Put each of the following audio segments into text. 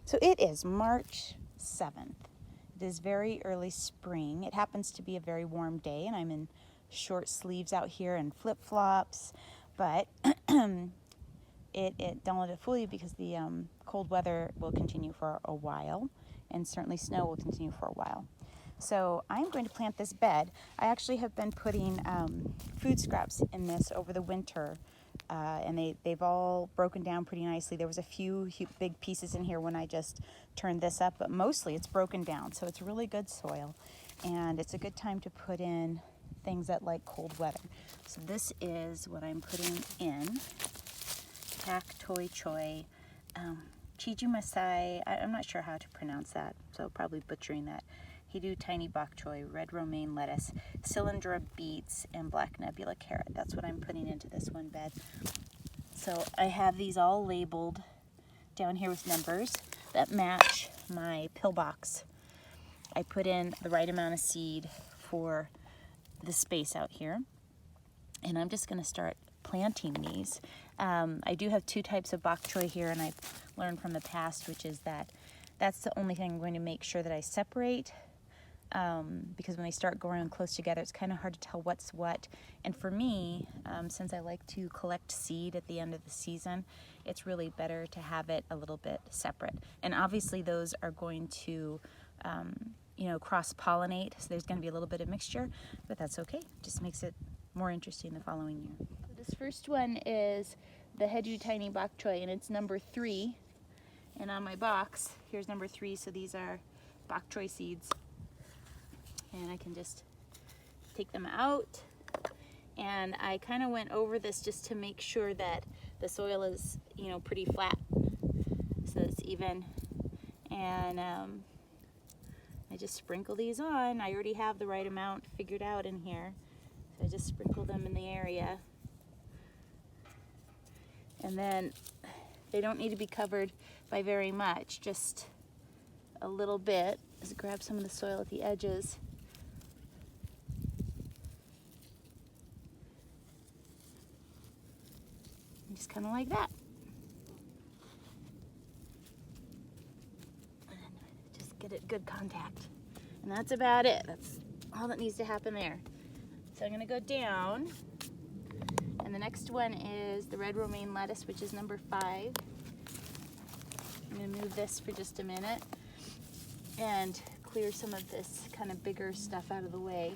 So it is March 7th. It is very early spring. It happens to be a very warm day, and I'm in short sleeves out here and flip-flops, but don't let it fool you, because the cold weather will continue for a while, and certainly snow will continue for a while. So I'm going to plant this bed. I actually have been putting food scraps in this over the winter, and they've all broken down pretty nicely. There was a few big pieces in here when I just turned this up, but mostly it's broken down. So it's really good soil, and it's a good time to put in things that like cold weather. So this is what I'm putting in. Choy. Chiju Masai, I'm not sure how to pronounce that, so probably butchering that. Hidu tiny bok choy, red romaine lettuce, cylindra beets, and black nebula carrot. That's what I'm putting into this one bed. So I have these all labeled down here with numbers that match my pillbox. I put in the right amount of seed for the space out here, and I'm just going to start planting these. I do have two types of bok choy here, and I've learned from the past, which is that that's the only thing I'm going to make sure that I separate, because when they start growing close together, it's kind of hard to tell what's what. And for me, since I like to collect seed at the end of the season, it's really better to have it a little bit separate. And obviously those are going to cross-pollinate, so there's going to be a little bit of mixture, but that's okay. Just makes it more interesting the following year. This first one is the Heju Tiny Bok Choy, and it's number 3. And on my box, here's number 3, so these are bok choy seeds. And I can just take them out. And I kind of went over this just to make sure that the soil is, pretty flat, so it's even. And I just sprinkle these on. I already have the right amount figured out in here. So I just sprinkle them in the area. And then they don't need to be covered by very much, just a little bit. Just grab some of the soil at the edges. And just kind of like that. And then just get it good contact. And that's about it. That's all that needs to happen there. So I'm going to go down, and the next one is the red romaine lettuce, which is number 5. I'm going to move this for just a minute and clear some of this kind of bigger stuff out of the way.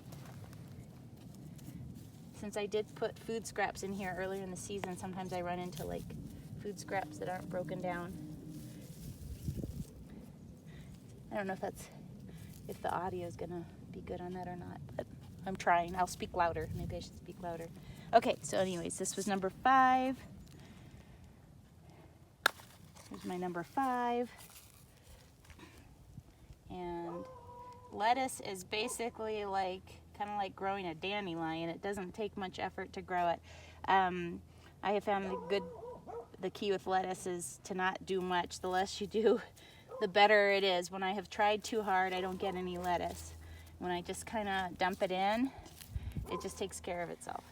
Since I did put food scraps in here earlier in the season, sometimes I run into like food scraps that aren't broken down. I don't know if the audio is going to be good on that or not, but I'm trying. I'll speak louder. Maybe I should speak louder. Okay, so anyways, this was number 5. Here's my number 5. And lettuce is basically kind of like growing a dandelion. It doesn't take much effort to grow it. I have found the key with lettuce is to not do much. The less you do, the better it is. When I have tried too hard, I don't get any lettuce. When I just kind of dump it in, it just takes care of itself.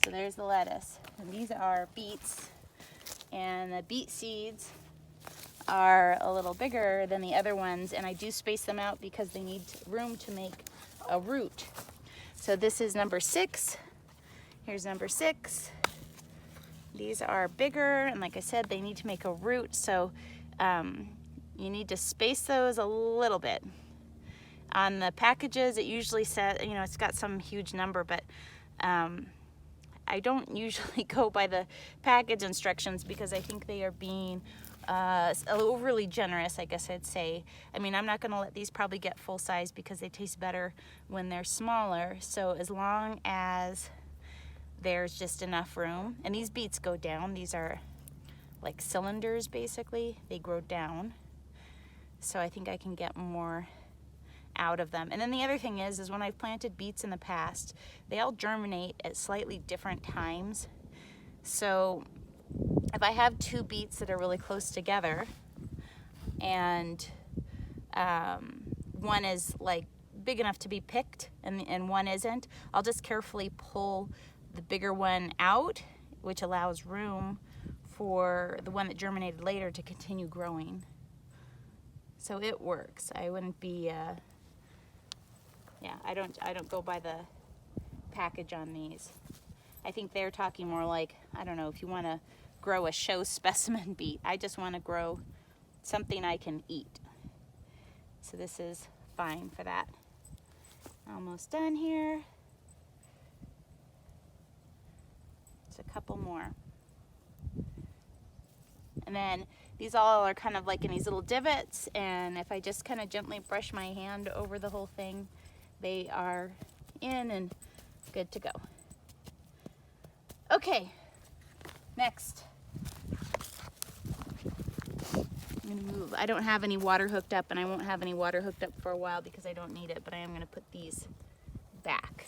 So there's the lettuce. And these are beets. And the beet seeds are a little bigger than the other ones. And I do space them out because they need room to make a root. So this is number 6. Here's number 6. These are bigger. And like I said, they need to make a root. So you need to space those a little bit. On the packages, it usually says, it's got some huge number, but I don't usually go by the package instructions because I think they are being overly generous, I guess I'd say. I mean, I'm not going to let these probably get full size because they taste better when they're smaller. So as long as there's just enough room, and these beets go down. These are like cylinders, basically. They grow down. So I think I can get more out of them. And then the other thing is when I've planted beets in the past, they all germinate at slightly different times. So if I have 2 beets that are really close together and one is like big enough to be picked and one isn't, I'll just carefully pull the bigger one out, which allows room for the one that germinated later to continue growing. So it works. I wouldn't be, yeah, I don't go by the package on these. I think they're talking more like, I don't know, if you want to grow a show specimen beet. I just want to grow something I can eat. So this is fine for that. Almost done here. Just a couple more. And then these all are kind of like in these little divots, and if I just kind of gently brush my hand over the whole thing, they are in and good to go. Okay, next. I'm gonna move. I don't have any water hooked up, and I won't have any water hooked up for a while because I don't need it, but I am gonna put these back.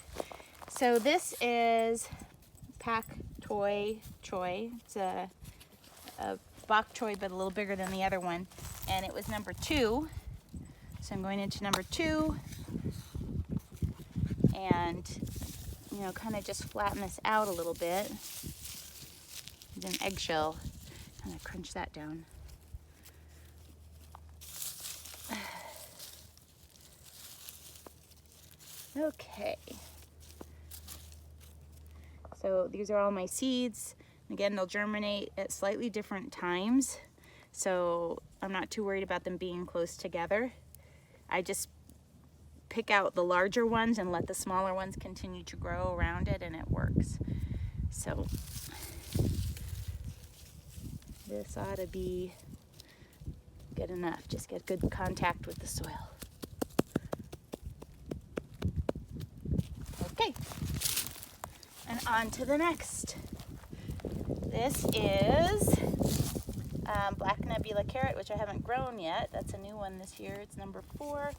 So this is choy. It's a bok choy, but a little bigger than the other one, and it was number 2. So I'm going into number 2, and you know, kind of just flatten this out a little bit. Use an eggshell, kind of crunch that down. Okay. So these are all my seeds. Again, they'll germinate at slightly different times, so I'm not too worried about them being close together. I just pick out the larger ones and let the smaller ones continue to grow around it, and it works. So this ought to be good enough. Just get good contact with the soil. Okay, and on to the next. This is Black Nebula carrot, which I haven't grown yet. That's a new one this year. It's number 4.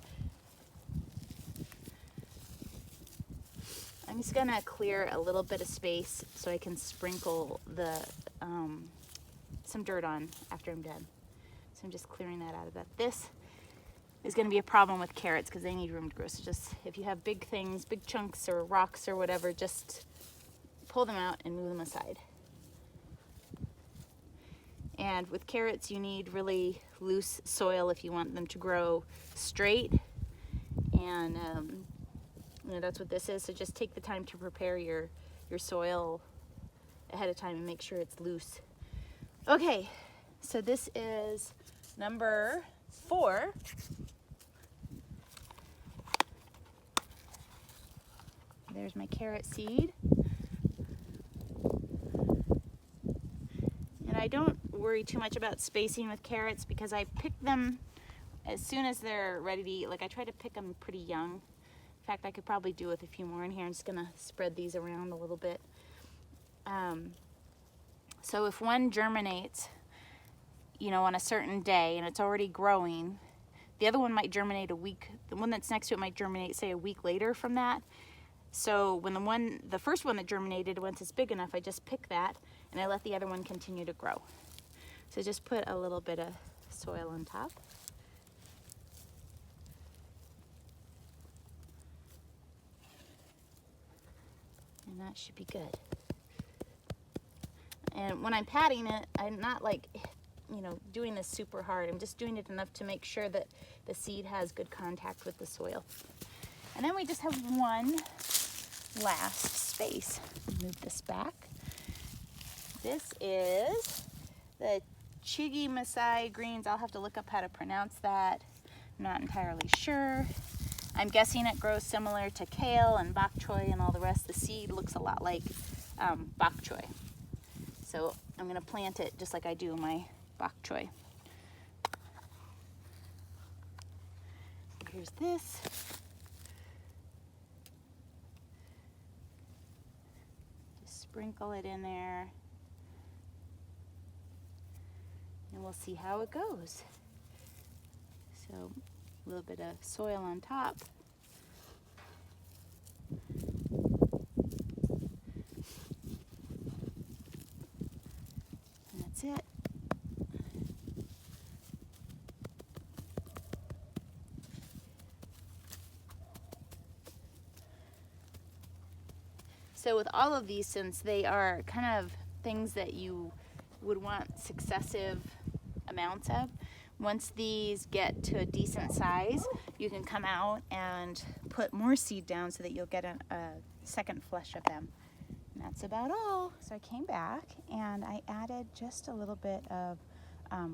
I'm just gonna clear a little bit of space so I can sprinkle the some dirt on after I'm done. So I'm just clearing that out of that. This is gonna be a problem with carrots because they need room to grow. So just, if you have big things, big chunks or rocks or whatever, just pull them out and move them aside. And with carrots, you need really loose soil if you want them to grow straight. And you know, that's what this is. So just take the time to prepare your soil ahead of time and make sure it's loose. Okay, so this is number 4. There's my carrot seed. And I don't worry too much about spacing with carrots because I pick them as soon as they're ready to eat. Like, I try to pick them pretty young. In fact, I could probably do with a few more in here. I'm just gonna spread these around a little bit. So if one germinates, you know, on a certain day and it's already growing, the other one might germinate a week. The one that's next to it might germinate, say, a week later from that. So when the first one that germinated, once it's big enough, I just pick that and I let the other one continue to grow. So just put a little bit of soil on top. And that should be good. And when I'm patting it, I'm not like, you know, doing this super hard. I'm just doing it enough to make sure that the seed has good contact with the soil. And then we just have one last space. Move this back. This is the Chigi Masai greens. I'll have to look up how to pronounce that. I'm not entirely sure. I'm guessing it grows similar to kale and bok choy and all the rest. The seed looks a lot like bok choy. So I'm gonna plant it just like I do my bok choy. Here's this. Just sprinkle it in there. And we'll see how it goes. So a little bit of soil on top. And that's it. So with all of these, since they are kind of things that you would want successive amounts of, Once these get to a decent size, you can come out and put more seed down so that you'll get a second flush of them. And that's about all. So I came back and I added just a little bit of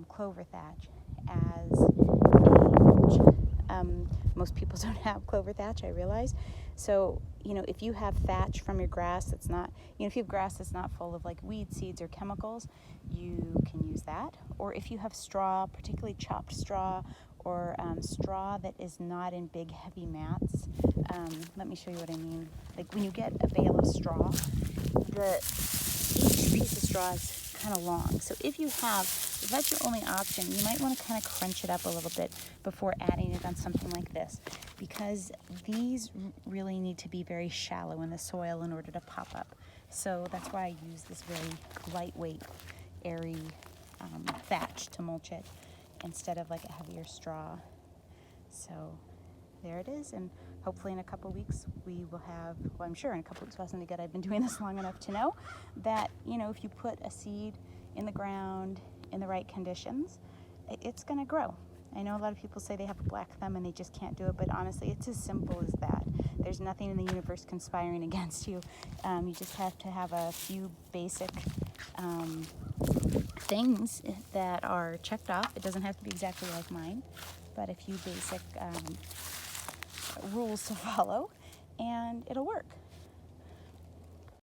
clover thatch as a mulch. Most people don't have clover thatch, I realize. So, you know, if you have thatch from your grass that's not, you know, if you have grass that's not full of like weed seeds or chemicals, you can use that. Or if you have straw, particularly chopped straw, or straw that is not in big heavy mats. Let me show you what I mean. Like when you get a bale of straw, each piece of straw is kind of long. So if that's your only option, you might want to kind of crunch it up a little bit before adding it on something like this, because these really need to be very shallow in the soil in order to pop up. So that's why I use this very lightweight, airy thatch to mulch it instead of like a heavier straw. So there it is, and hopefully in a couple weeks we will have, well, I'm sure in a couple weeks, wasn't it good? I've been doing this long enough to know that, you know, if you put a seed in the ground in the right conditions, it's going to grow. I know a lot of people say they have a black thumb and they just can't do it, but honestly, it's as simple as that. There's nothing in the universe conspiring against you. You just have to have a few basic things that are checked off. It doesn't have to be exactly like mine, but a few basic rules to follow, and it'll work.